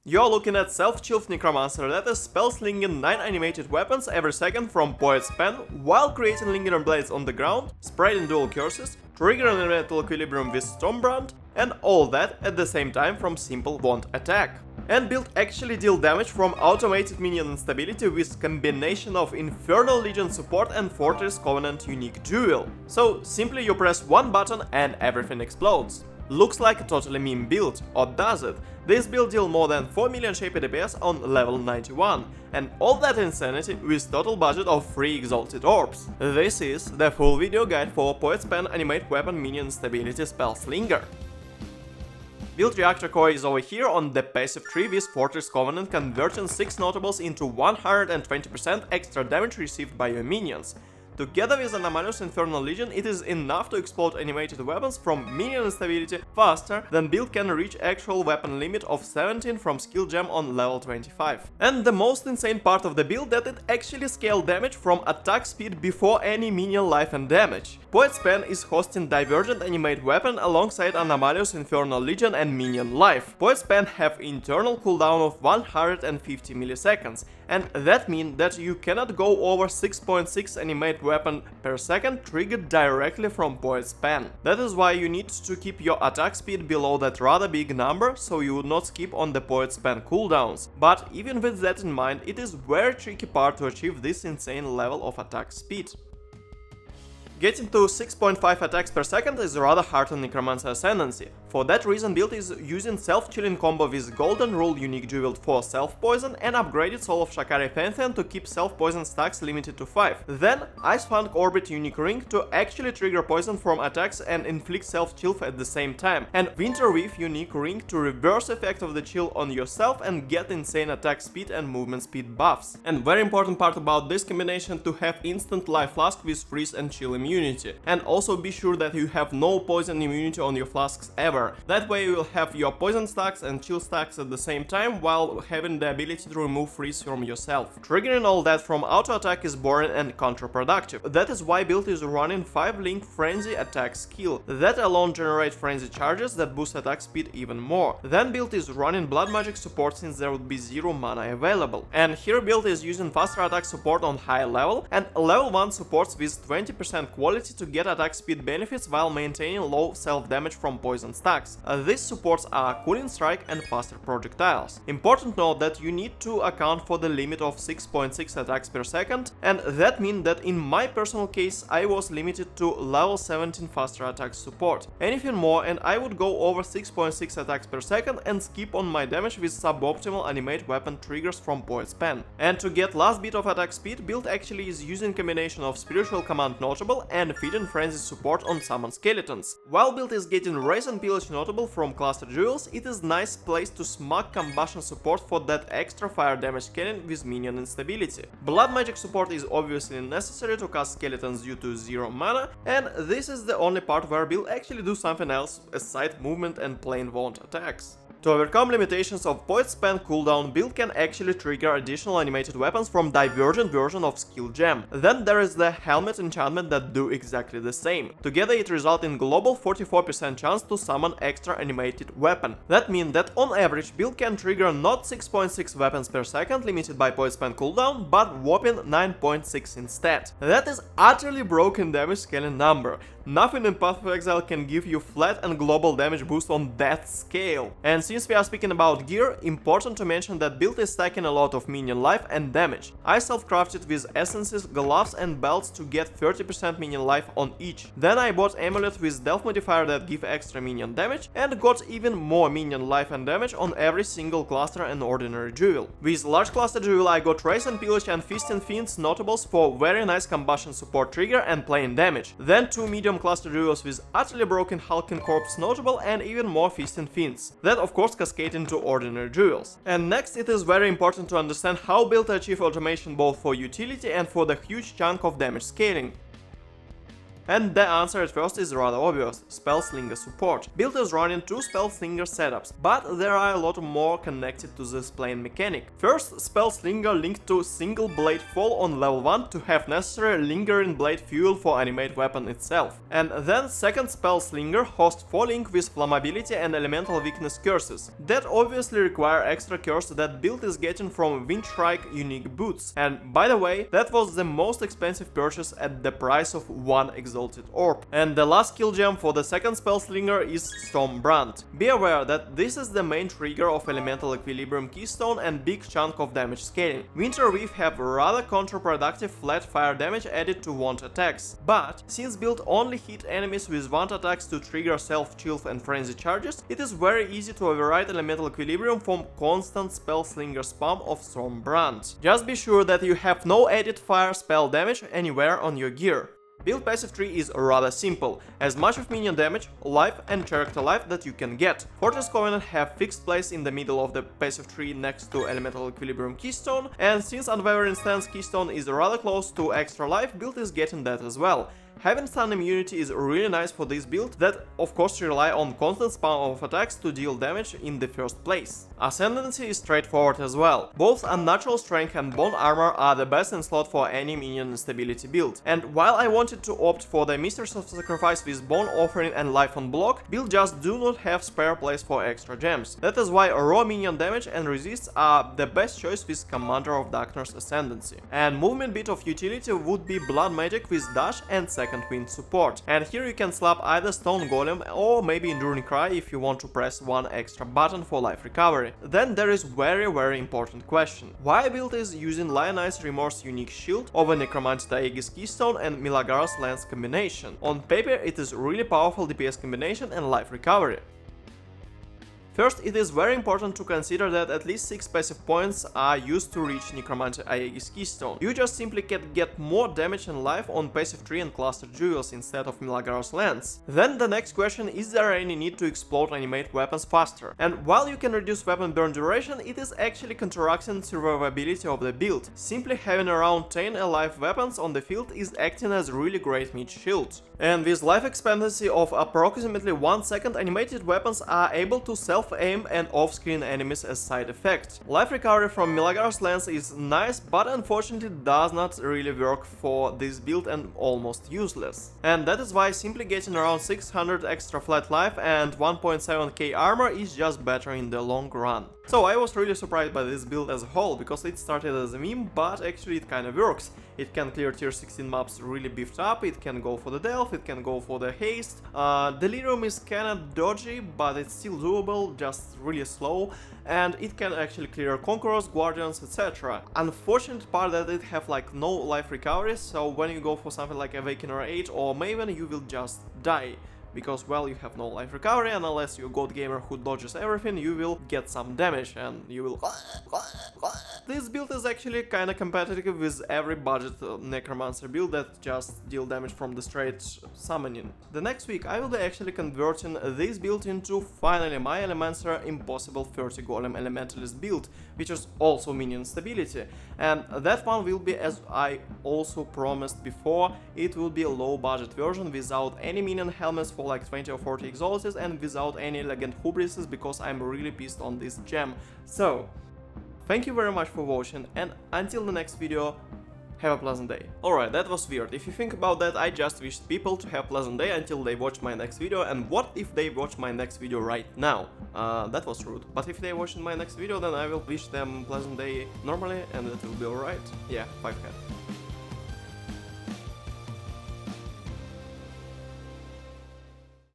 You're looking at Self-Chilled Necromancer that is spell-slinging 9 animated weapons every second from Poet's Pen, while creating lingering blades on the ground, spreading dual curses, triggering elemental equilibrium with Stormbrand, and all that at the same time from simple wand attack. And build actually deal damage from automated minion instability with combination of Infernal Legion support and Fortress Covenant unique duel. So simply you press one button and everything explodes. Looks like a totally meme build, or does it? This build deal more than 4 million Shaper DPS on level 91, and all that insanity with total budget of 3 exalted orbs. This is the full video guide for Poet's Pen Animate Weapon Minion Stability Spellslinger. Build Reactor Core is over here on the passive tree with Fortress Covenant converting 6 notables into 120% extra damage received by your minions. Together with Anomalous Infernal Legion, it is enough to explode animated weapons from minion instability faster than build can reach actual weapon limit of 17 from skill gem on level 25. And the most insane part of the build that it actually scaled damage from attack speed before any minion life and damage. Poet's Pen is hosting Divergent Animate Weapon alongside Anomalous Infernal Legion and minion life. Poet's Pen have internal cooldown of 150 milliseconds, and that means that you cannot go over 6.6 animate weapon per second triggered directly from Poet's Pen. That is why you need to keep your attack speed below that rather big number, so you would not skip on the Poet's Pen cooldowns. But even with that in mind, it is very tricky part to achieve this insane level of attack speed. Getting to 6.5 attacks per second is rather hard on Necromancer Ascendancy. For that reason, build is using self-chilling combo with Golden Rule unique duel for self-poison and upgraded Soul of Shakari Pantheon to keep self-poison stacks limited to 5. Then Ice Funk Orbit unique ring to actually trigger poison from attacks and inflict self-chill at the same time, and Winter Weave unique ring to reverse effect of the chill on yourself and get insane attack speed and movement speed buffs. And very important part about this combination to have instant life flask with freeze and chill immunity, and also be sure that you have no poison immunity on your flasks ever. That way you will have your poison stacks and chill stacks at the same time while having the ability to remove freeze from yourself. Triggering all that from auto attack is boring and counterproductive. That is why build is running 5 link frenzy attack skill. That alone generate frenzy charges that boost attack speed even more. Then build is running blood magic support since there would be 0 mana available. And here build is using faster attack support on high level and level 1 supports with 20% quality to get attack speed benefits while maintaining low self damage from poison stacks. These supports are Cooling Strike and faster projectiles. Important note that you need to account for the limit of 6.6 attacks per second, and that means that in my personal case I was limited to level 17 faster attack support. Anything more and I would go over 6.6 attacks per second and skip on my damage with suboptimal animate weapon triggers from Poet's Pen. And to get last bit of attack speed, build actually is using combination of Spiritual Command Notable and Feed and Frenzy support on Summon Skeletons. While build is getting Raise and Pillage notable from Cluster Jewels, it is nice place to smug Combustion support for that extra fire damage cannon with minion instability. Blood magic support is obviously necessary to cast skeletons due to 0 mana, and this is the only part where build actually do something else aside movement and plain wand attacks. To overcome limitations of Poet's Pen cooldown, build can actually trigger additional animated weapons from Divergent version of Skill Gem. Then there is the Helmet enchantment that do exactly the same. Together it results in global 44% chance to summon extra animated weapon. That means that on average build can trigger not 6.6 weapons per second limited by Poet's Pen cooldown, but whopping 9.6 instead. That is utterly broken damage scaling number. Nothing in Path of Exile can give you flat and global damage boost on that scale. And since we are speaking about gear, important to mention that build is stacking a lot of minion life and damage. I self-crafted with essences, gloves and belts to get 30% minion life on each. Then I bought amulet with Delph modifier that give extra minion damage and got even more minion life and damage on every single cluster and ordinary jewel. With large cluster jewel I got Raise and Pillage and Feasting Fiends notables for very nice combustion support trigger and plain damage. Then 2 medium cluster jewels with utterly broken Hulking Corpse notable and even more Feasting Fiends. That of course cascade into ordinary jewels. And next it is very important to understand how build achieve automation both for utility and for the huge chunk of damage scaling. And the answer at first is rather obvious: Spellslinger support. Build is running 2 Spellslinger setups, but there are a lot more connected to this plain mechanic. First, Spellslinger linked to single blade fall on level 1 to have necessary lingering blade fuel for animate weapon itself. And then second Spellslinger host 4 link with flammability and elemental weakness curses. That obviously require extra curse that build is getting from Windstrike unique boots. And by the way, that was the most expensive purchase at the price of 1 exalted orb. And the last skill gem for the second Spellslinger is Stormbrand. Be aware that this is the main trigger of elemental equilibrium keystone and big chunk of damage scaling. Winter Weave have rather counterproductive flat fire damage added to wand attacks, but since build only hit enemies with wand attacks to trigger self-chill and frenzy charges, it is very easy to override elemental equilibrium from constant Spellslinger spam of Stormbrand. Just be sure that you have no added fire spell damage anywhere on your gear. Build passive tree is rather simple, as much of minion damage, life and character life that you can get. Fortress Covenant have fixed place in the middle of the passive tree next to Elemental Equilibrium Keystone, and since Unwavering Stance Keystone is rather close to extra life, build is getting that as well. Having stun immunity is really nice for this build that of course rely on constant spam of attacks to deal damage in the first place. Ascendancy is straightforward as well. Both Unnatural Strength and Bone Armor are the best in slot for any minion instability build. And while I wanted to opt for the Mistress of Sacrifice with Bone Offering and Life on block, build just do not have spare place for extra gems. That is why raw minion damage and resists are the best choice with Commander of Darkness Ascendancy. And movement bit of utility would be Blood Magic with Dash and Second Wind support. And here you can slap either Stone Golem or maybe Enduring Cry if you want to press one extra button for life recovery. Then there is very important question. Why build is using Lionized Remorse unique shield over Necromantic Aegis Keystone and Milagara's Lance combination? On paper it is really powerful DPS combination and life recovery. First, it is very important to consider that at least 6 passive points are used to reach Necromantic Aegis Keystone. You just simply can get more damage and life on passive tree and clustered jewels instead of Milagara's Lance. Then the next question: is there any need to explode animate weapons faster? And while you can reduce weapon burn duration, it is actually counteracting survivability of the build. Simply having around 10 alive weapons on the field is acting as really great mid shield. And with life expectancy of approximately 1 second, animated weapons are able to self-aim and off-screen enemies as side effect. Life recovery from Milagara's Lance is nice, but unfortunately does not really work for this build and almost useless. And that is why simply getting around 600 extra flat life and 1.7k armor is just better in the long run. So I was really surprised by this build as a whole, because it started as a meme, but actually it kinda works. It can clear tier 16 maps really beefed up, it can go for the Delve, it can go for the haste. Delirium is kinda dodgy, but it's still doable, just really slow, and it can actually clear Conquerors, Guardians, etc. Unfortunate part that it have like no life recovery, so when you go for something like Awakener 8 or Maven, you will just die. Because, well, you have no life recovery, and unless you're a god gamer who dodges everything, you will get some damage and you will... This build is actually kinda competitive with every budget necromancer build that just deal damage from the straight summoning. The next week I will be actually converting this build into finally my Elemencer Impossible 30 Golem Elementalist build, which is also minion stability. And that one will be, as I also promised before, it will be a low budget version without any minion helmets for like 20 or 40 exalts and without any legend hubrises, because I'm really pissed on this gem. So, thank you very much for watching, and until the next video, have a pleasant day. Alright, that was weird. If you think about that, I just wished people to have a pleasant day until they watch my next video, and what if they watch my next video right now? That was rude. But if they watch my next video, then I will wish them pleasant day normally, and it will be alright. Yeah, 5 head.